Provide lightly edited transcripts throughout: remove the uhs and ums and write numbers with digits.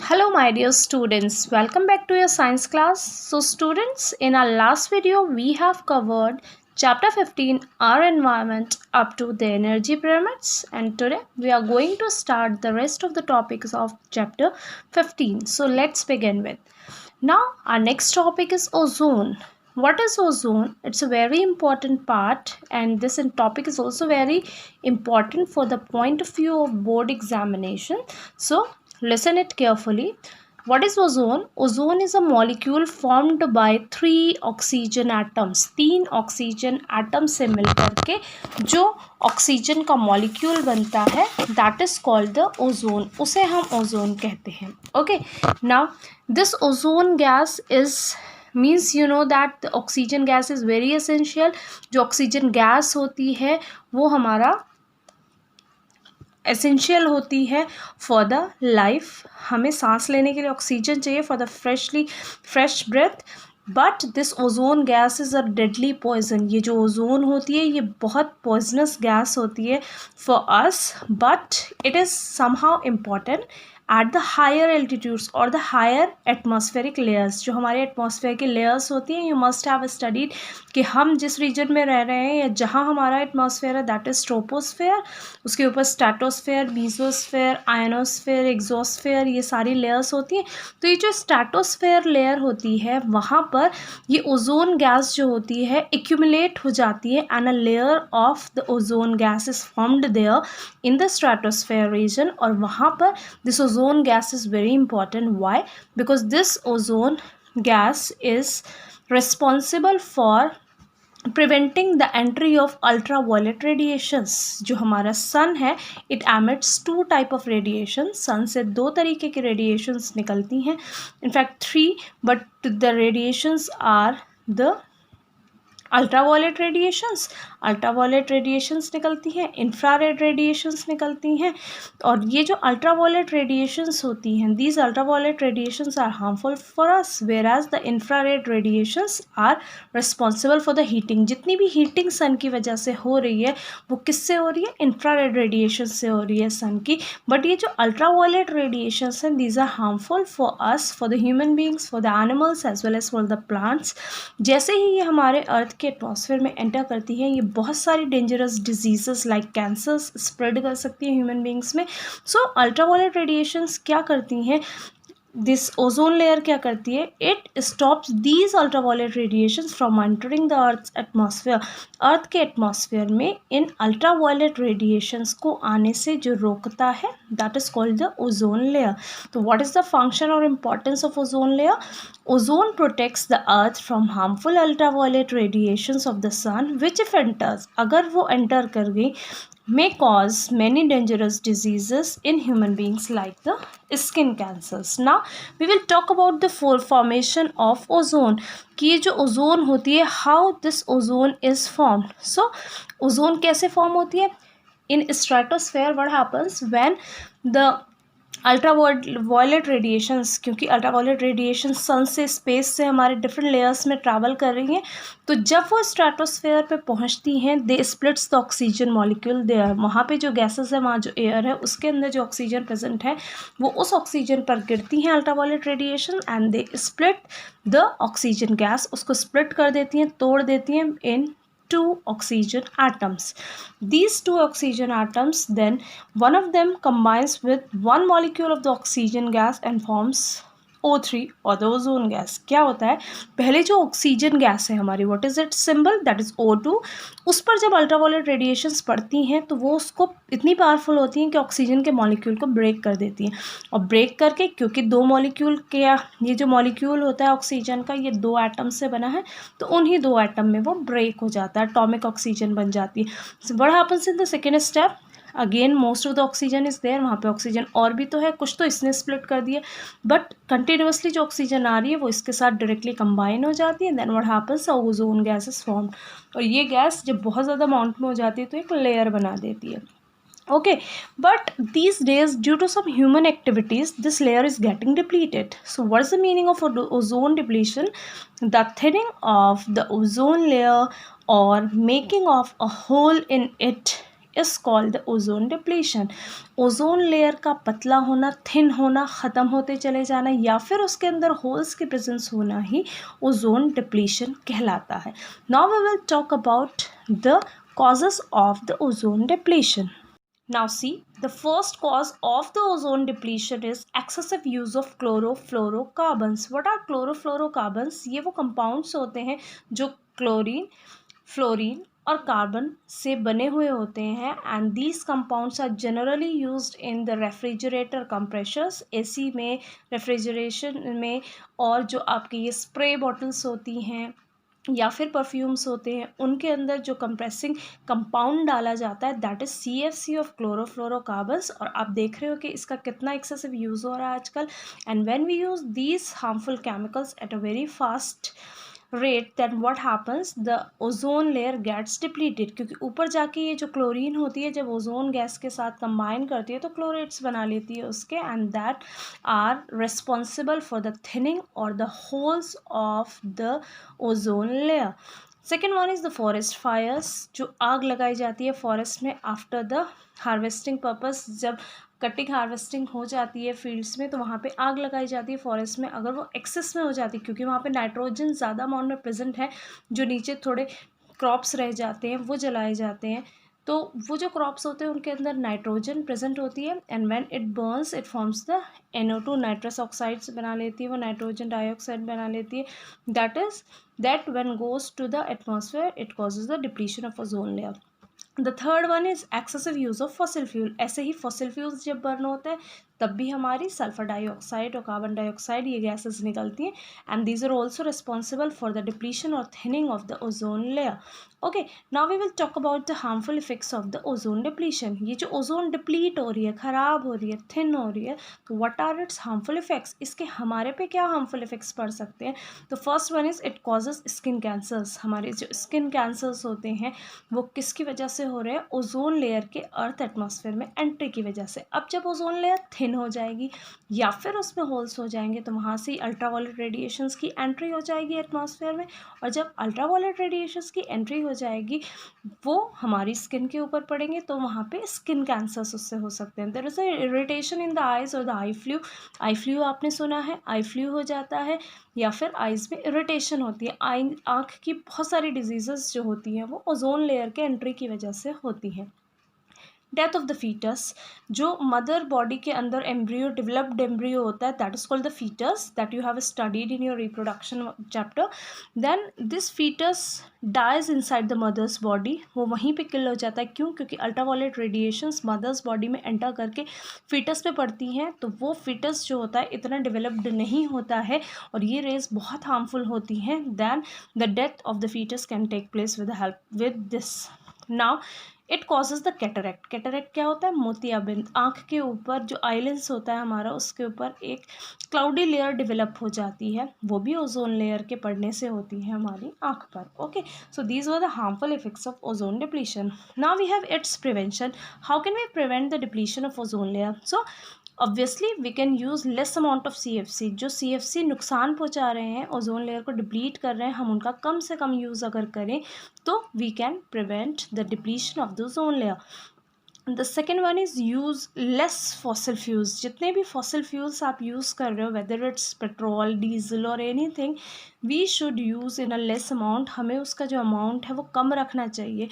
Hello my dear students, welcome back to your science class. So students, in our last video we have covered chapter 15 our environment up to the energy pyramids, and today we are going to start the rest of the topics of chapter 15. So let's begin with. Now our next topic is ozone. What is ozone? It's a very important part, and this topic is also very important for the point of view of board examination. So listen it carefully. What is ozone? Ozone is a molecule formed by 3 oxygen atoms. 3 oxygen atom से मिलकर के जो oxygen का molecule बनता है that is called the ozone. उसे हम ozone कहते हैं. Okay, now this ozone gas is means you know that the oxygen gas is very essential. जो ऑक्सीजन गैस होती है वो हमारा एसेंशियल होती है फॉर द लाइफ. हमें सांस लेने के लिए ऑक्सीजन चाहिए for the fresh breath. But this ozone gas is a deadly poison. ये जो ओजोन होती है ये बहुत पॉइजनस गैस होती है for us, but it is somehow important at the higher altitudes और द हायर एटमॉस्फेरिक लेयर्स. जो हमारे एटमॉस्फेयर की लेयर्स होती हैं, यू मस्ट हैव स्टडीड कि हम जिस रीजन में रह रहे हैं या जहाँ हमारा एटमॉस्फेयर है दैट इज़ ट्रोपोस्फेयर. उसके ऊपर स्ट्रेटोस्फेयर, मीसोस्फेयर, आयनोस्फेयर, एक्सोस्फेयर, ये सारी लेयर्स होती हैं. तो ये जो स्ट्रेटोस्फेयर लेयर होती है वहाँ पर ये ओजोन गैस जो होती है एक्यूमुलेट हो जाती है, and a layer of the ozone gas is formed there in the stratosphere region. और वहाँ पर this ozone gas is very important. Why? Because this ozone gas is responsible for preventing the entry of ultraviolet radiations. जो हमारा सन है it emits 2 type of radiation. सन से 2 तरीके की radiations निकलती हैं, in fact 3, but the radiations are the ultraviolet radiations निकलती हैं, इंफ्रारेड रेडिएशंस निकलती हैं. और ये जो अल्ट्रावायलेट रेडिएशंस होती हैं, these ultraviolet radiations are harmful for us, whereas the infrared radiations are responsible for the heating. जितनी भी हीटिंग सन की वजह से हो रही है वो किससे हो रही है? इंफ्रारेड रेडिएशन से हो रही है सन की. बट ये जो अल्ट्रावायलेट रेडिएशंस हैं these are harmful for us, for the human beings, for the animals as well as for the plants. जैसे ही ये हमारे अर्थ के एटमॉस्फेयर में एंटर करती है ये बहुत सारी dangerous diseases like cancers spread कर सकती है ह्यूमन बींग्स में. सो अल्ट्रावायलेट रेडिएशंस क्या करती हैं? दिस ओजोन लेयर क्या करती है? It stops these ultraviolet radiations from entering the earth atmosphere. Earth के एटमॉस्फेयर में इन अल्ट्रावायलेट रेडिएशंस को आने से जो रोकता है that is called the ozone layer. तो व्हाट इज द फंक्शन और importance of ozone layer? Ozone protects the earth from harmful ultraviolet radiations of the sun which if enters, अगर वो एंटर कर गई, may cause many dangerous diseases in human beings like the skin cancers. Now we will talk about the formation of ozone. कि ये जो ozone होती है, how this ozone is formed. So ozone कैसे फॉर्म होती है? In stratosphere what happens when the ultraviolet radiations, क्योंकि ultraviolet radiation सन से स्पेस से हमारे डिफरेंट लेयर्स में ट्रैवल कर रही हैं, तो जब वो स्ट्रेटोस्फेयर पे पहुंचती हैं they splits the oxygen molecule there. वहाँ पे जो गैसेस है, वहाँ जो एयर है उसके अंदर जो ऑक्सीजन प्रेजेंट है वो उस ऑक्सीजन पर गिरती हैं ultraviolet radiation, and they split the oxygen gas. उसको स्प्लिट कर देती हैं, तोड़ देती हैं इन 2 oxygen atoms. These 2 oxygen atoms, then one of them combines with one molecule of the oxygen gas and forms O3 और द ओजोन गैस. क्या होता है? पहले जो ऑक्सीजन गैस है हमारी, what is it symbol? That is O2. उस पर जब अल्ट्रावायलेट रेडिएशंस पड़ती हैं तो वो उसको इतनी पावरफुल होती हैं कि ऑक्सीजन के मॉलिक्यूल को ब्रेक कर देती हैं. और ब्रेक करके, क्योंकि 2 मॉलिक्यूल के, ये जो मॉलिक्यूल होता है ऑक्सीजन का ये 2 एटम से बना है, तो उन्हीं 2 एटम में वो ब्रेक हो जाता है, एटॉमिक ऑक्सीजन बन जाती है. What happens in the second step? Again most of the oxygen is there. वहाँ पे ऑक्सीजन और भी तो है, कुछ तो इसने स्प्लिट कर दिया, बट कंटिन्यूसली जो ऑक्सीजन आ रही है वो इसके साथ डायरेक्टली कंबाइन हो जाती है. Then what happens? Ozone gas is formed. और ये गैस जब बहुत ज़्यादा अमाउंट में हो जाती है तो एक लेयर बना देती है. Okay, but these days due to some human activities this layer is getting depleted. So what's the meaning of ozone depletion? The thinning of the ozone layer or making of a hole in it is called the ozone depletion. Ozone layer का पतला होना, thin होना, ख़त्म होते चले जाना या फिर उसके अंदर होल्स की प्रेजेंस होना ही ओजोन डिप्लीशन कहलाता है। Now we will talk about the causes of the ozone depletion. Now see, the first cause of the ozone depletion is excessive use of chlorofluorocarbons. What are chlorofluorocarbons? ये वो compounds होते हैं जो chlorine, fluorine और carbon से बने हुए होते हैं and these compounds are generally used in the refrigerator compressors, AC में, रेफ्रिजरेशन में, और जो आपकी ये स्प्रे बॉटल्स होती हैं या फिर परफ्यूम्स होते हैं उनके अंदर जो कंप्रेसिंग कंपाउंड डाला जाता है that is CFC of chlorofluorocarbons. और आप देख रहे हो कि इसका कितना एक्सेसिव यूज़ हो रहा है आजकल। And when we use these harmful chemicals at a very fast rate then what happens, the ozone layer gets depleted, क्योंकि ऊपर जाके ये जो क्लोरीन होती है जब ओजोन गैस के साथ कंबाइन करती है तो क्लोरेट्स बना लेती है उसके, and that are responsible for the thinning और the holes of the ozone layer. Second one is the forest fires, जो आग लगाई जाती है फॉरेस्ट में आफ्टर द हार्वेस्टिंग पर्पस। जब कटिंग हार्वेस्टिंग हो जाती है फील्ड्स में तो वहाँ पे आग लगाई जाती है फॉरेस्ट में, अगर वो एक्सेस में हो जाती है क्योंकि वहाँ पे नाइट्रोजन ज़्यादा अमाउंट में प्रेजेंट है, जो नीचे थोड़े क्रॉप्स रह जाते हैं वो जलाए जाते हैं। तो वो जो क्रॉप्स होते हैं उनके अंदर नाइट्रोजन प्रेजेंट होती है and when it burns it forms the NO2, nitrous oxides बना लेती है वो, नाइट्रोजन डाइऑक्साइड बना लेती है। That when goes to the atmosphere it causes the depletion of ozone layer. The third one is excessive use of fossil fuel. ऐसे ही fossil fuels जब बर्न होते हैं तब भी हमारी सल्फर डाइऑक्साइड और कार्बन डाइऑक्साइड ये गैसेस निकलती हैं and these are also responsible for the depletion और thinning of the ozone layer. Okay, now we will talk about the harmful effects of the ozone depletion. ये जो ozone deplete हो रही है, ख़राब हो रही है, थिन हो रही है, तो what are its harmful effects? इसके हमारे पे क्या हार्मफुल इफेक्ट्स पड़ सकते हैं? तो first one is it causes skin cancers. हमारे जो स्किन कैंसर्स होते हैं वो किसकी वजह से हो रहे हैं? ओजोन लेयर के अर्थ एटमॉस्फेयर में एंट्री की वजह से। अब जब ओजोन लेयर थिन हो जाएगी या फिर उसमें होल्स हो जाएंगे तो वहाँ से अल्ट्रावायलेट रेडिएशंस की एंट्री हो जाएगी एटमॉस्फेयर में, और जब अल्ट्रावायलेट रेडिएशंस की एंट्री हो जाएगी वो हमारी स्किन के ऊपर पड़ेंगे तो वहाँ पे स्किन कैंसर्स उससे हो सकते हैं। There is a irritation in the eyes और the eye flu. Eye flu आपने सुना है, आई फ्लू हो जाता है या फिर आइज़ में इरिटेशन होती है। आँख की बहुत सारी डिजीज़ेस जो होती हैं वो ओजोन लेयर के एंट्री की वजह से होती हैं। डेथ ऑफ द फीटस, जो मदर बॉडी के अंदर एम्ब्रियो, डेवलप्ड एम्ब्रियो होता है that is called the foetus that you have studied in your reproduction chapter. Then this foetus dies inside the mother's body, वो वहीं पे किल हो जाता है। क्यों? क्योंकि अल्ट्रावायलेट रेडिएशंस मदर्स बॉडी में एंटर करके फीटस पे पड़ती हैं तो वो फीटस जो होता है इतना डेवलप्ड नहीं होता है और ये रेज बहुत हार्मफुल होती हैं। Then the death of the foetus can take place with this. Now it causes the cataract. Cataract क्या होता है? मोतियाबिंद। आँख के ऊपर जो आईलेंस होता है हमारा उसके ऊपर एक क्लाउडी लेयर डेवलप हो जाती है, वो भी ओजोन लेयर के पड़ने से होती है हमारी आँख पर। Okay, so these were the harmful effects of ozone depletion. Now we have its prevention. How can we prevent the depletion of ozone layer? So obviously we can use less amount of CFC। जो CFC नुकसान पहुंचा रहे हैं, ozone layer को deplete कर रहे हैं, हम उनका कम से कम यूज़ अगर करें तो we can prevent the depletion of the ozone layer. The second one is use less fossil fuels. जितने भी फॉसिल फ्यूल्स आप यूज़ कर रहे हो, वेदर इट्स पेट्रोल, डीजल और anything, we should use in a less amount. हमें उसका जो अमाउंट है वो कम रखना चाहिए।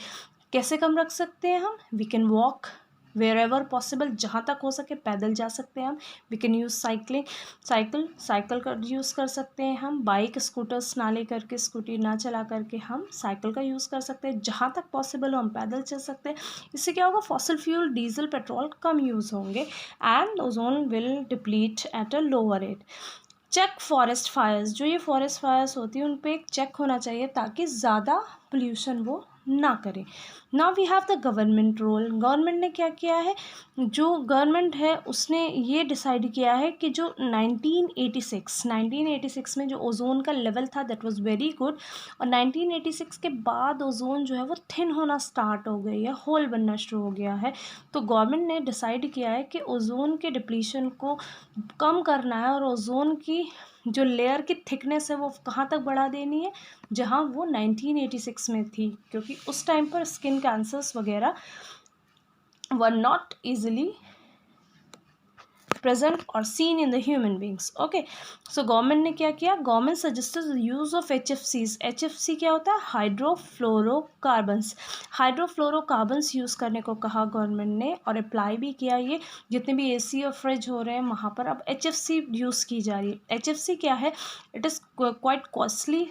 कैसे कम रख सकते हैं हम? We can walk wherever possible, जहाँ तक हो सके पैदल जा सकते हैं हम। वी कैन यूज़ साइकिल का यूज़ कर सकते हैं हम। बाइक, स्कूटर्स ना ले करके, स्कूटी ना चला करके हम साइकिल का यूज़ कर सकते हैं। जहाँ तक पॉसिबल हो हम पैदल चल सकते हैं। इससे क्या होगा? फॉसिल फ्यूल, डीजल, पेट्रोल कम यूज़ होंगे and ozone will deplete at a lower rate. Check forest fires. जो ये फॉरेस्ट फायर्स होती है उन पे एक चेक होना चाहिए ताकि ज़्यादा पोल्यूशन वो ना करें। Now we have the government role. Government ने क्या किया है? जो गवर्नमेंट है उसने ये डिसाइड किया है कि जो 1986 में जो ओजोन का लेवल था दैट वाज वेरी गुड, और 1986 के बाद ओजोन जो है वो थिन होना स्टार्ट हो गई है, होल बनना शुरू हो गया है। तो गवर्नमेंट ने डिसाइड किया है कि ओजोन के डिप्लीशन को कम करना है और ओजोन की जो लेयर की थिकनेस है वो कहाँ तक बढ़ा देनी है? जहाँ वो 1986 में थी, क्योंकि उस टाइम पर स्किन कैंसर्स वगैरह were not easily present or seen in the human beings. Okay, so government ने क्या किया, government suggested use of HFCs. HFC क्या होता है, हाइड्रोफ्लोरोकार्बन्स. हाइड्रोफ्लोरोकार्बन्स यूज़ करने को कहा गवर्नमेंट ने, और अप्लाई भी किया. ये जितने भी AC और फ्रिज हो रहे हैं वहाँ पर अब HFC यूज़ की जा रही है. HFC क्या है, it is quite costly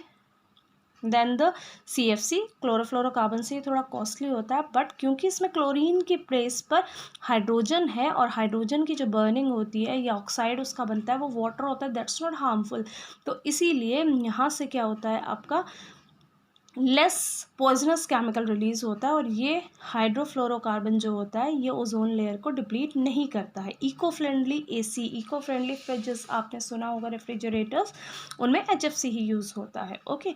then the CFC. Chlorofluorocarbon से थोड़ा कॉस्टली होता है, बट क्योंकि इसमें क्लोरीन की प्लेस पर हाइड्रोजन है, और हाइड्रोजन की जो बर्निंग होती है या ऑक्साइड उसका बनता है वो वाटर होता है, दैट्स नॉट हार्मफुल. तो इसीलिए यहाँ से क्या होता है, आपका लेस पॉइजनस केमिकल रिलीज होता है, और ये हाइड्रोफ्लोरोकार्बन जो होता है ये ओजोन लेयर को डिप्लीट नहीं करता है. Eco friendly AC, eco friendly fridges आपने सुना होगा, रेफ्रिजरेटर्स, उनमें HFC ही यूज़ होता है. Okay,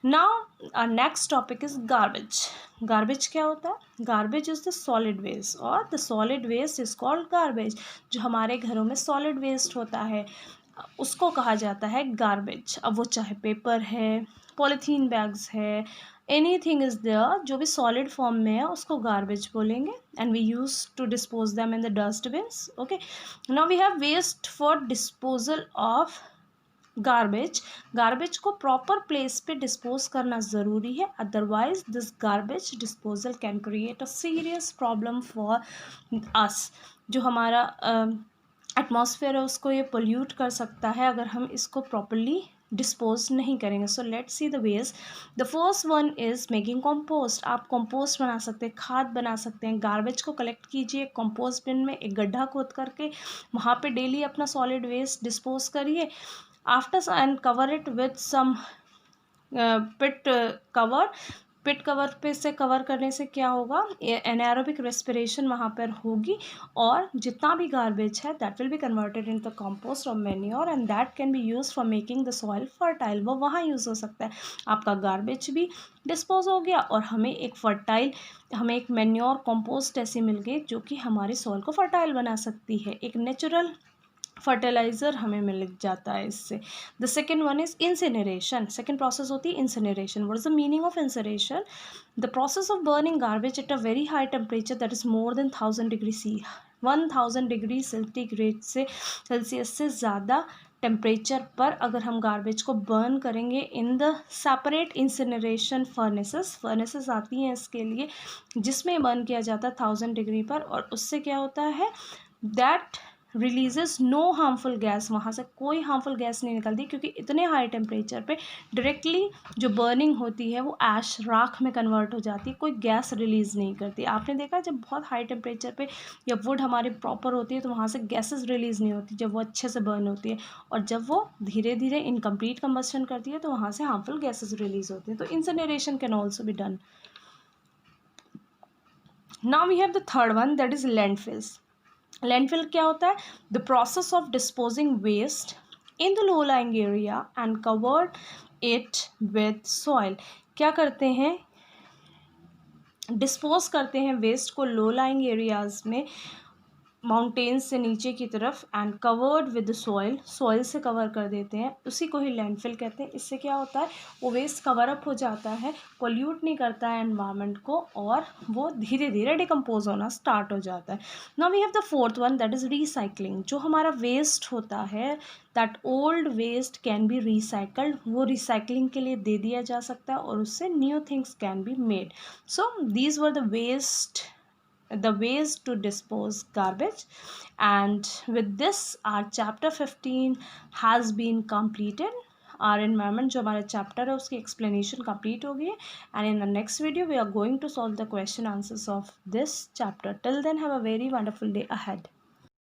now our next topic is garbage. Garbage क्या होता है, garbage is the solid waste, और the solid waste is called garbage. जो हमारे घरों में solid waste होता है उसको कहा जाता है garbage. अब वो चाहे पेपर है, पॉलीथीन बैग्स है, anything is there जो भी solid form में है उसको garbage बोलेंगे, and we use to dispose them in the dustbins. Okay, now we have waste for disposal of garbage को प्रॉपर प्लेस पे डिस्पोज करना ज़रूरी है, otherwise this garbage disposal can create a serious problem for us. जो हमारा atmosphere है उसको ये पोल्यूट कर सकता है अगर हम इसको प्रॉपरली डिस्पोज नहीं करेंगे. So let's see the ways. The first one is making compost. आप कंपोस्ट बना सकते हैं, खाद बना सकते हैं. गार्बेज को कलेक्ट कीजिए कंपोस्ट बिन में, एक गड्ढा खोद करके वहाँ पे डेली अपना सॉलिड वेस्ट डिस्पोज करिए. After and cover it with some pit cover. Pit cover पे से कवर करने से क्या होगा, एनारोबिक रेस्पिरेशन वहाँ पर होगी, और जितना भी गार्बेज है that will be converted in the compost और manure, and that can be use for making the soil fertile. वो वहाँ यूज़ हो सकता है. आपका गार्बेज भी डिस्पोज हो गया, और हमें एक मैन्योर कंपोस्ट ऐसी मिल गई जो कि हमारी सॉइल को फर्टाइल बना सकती है. एक नेचुरल फर्टिलाइज़र हमें मिल जाता है इससे. The second one is incineration. Second process होती है incineration. What is the meaning of incineration, the process of burning garbage eight a very high temperature that is more than 1000 degree C. 1000 degree Celsius से ज़्यादा temperature पर अगर हम garbage को burn करेंगे in the separate incineration furnaces आती हैं इसके लिए, जिसमें बर्न किया जाता है 1000 डिग्री पर, और उससे क्या होता है, that releases no harmful gas. वहाँ से कोई हार्मफुल गैस नहीं निकलती, क्योंकि इतने हाई टेम्परेचर पे डायरेक्टली जो बर्निंग होती है वो ऐश, राख में कन्वर्ट हो जाती है, कोई गैस रिलीज़ नहीं करती. आपने देखा जब बहुत हाई टेम्परेचर पे या वुड हमारी प्रॉपर होती है तो वहाँ से गैसेस रिलीज़ नहीं होती जब वो अच्छे से बर्न होती है, और जब वो धीरे धीरे इनकम्प्लीट कंबस्शन करती है तो वहाँ से हार्मफुल गैसेस रिलीज़ होती हैं. तो incineration can also be done. Now we have the third one, that is landfills. Landfill क्या होता है, the process of disposing waste in the low lying area and covered it with soil. क्या करते हैं, dispose करते हैं waste को low lying areas में, माउंटेन्स से नीचे की तरफ, and covered with soil, soil से कवर कर देते हैं, उसी को ही लैंडफिल कहते हैं. इससे क्या होता है, वो वेस्ट कवर अप हो जाता है, पोल्यूट नहीं करता है एनवायरनमेंट को, और वो धीरे धीरे डिकम्पोज होना स्टार्ट हो जाता है. Now we have the fourth one, that is recycling. जो हमारा वेस्ट होता है, that old waste can be recycled. वो रिसाइकलिंग के लिए दे दिया जा सकता है, और उससे new things can be made. So these were the ways to dispose garbage, and with this our chapter 15 has been completed. our environment जो हमारा चैप्टर है उसकी explanation complete हो गई है, and in the next video we are going to solve the question answers of this chapter. Till then, have a very wonderful day ahead.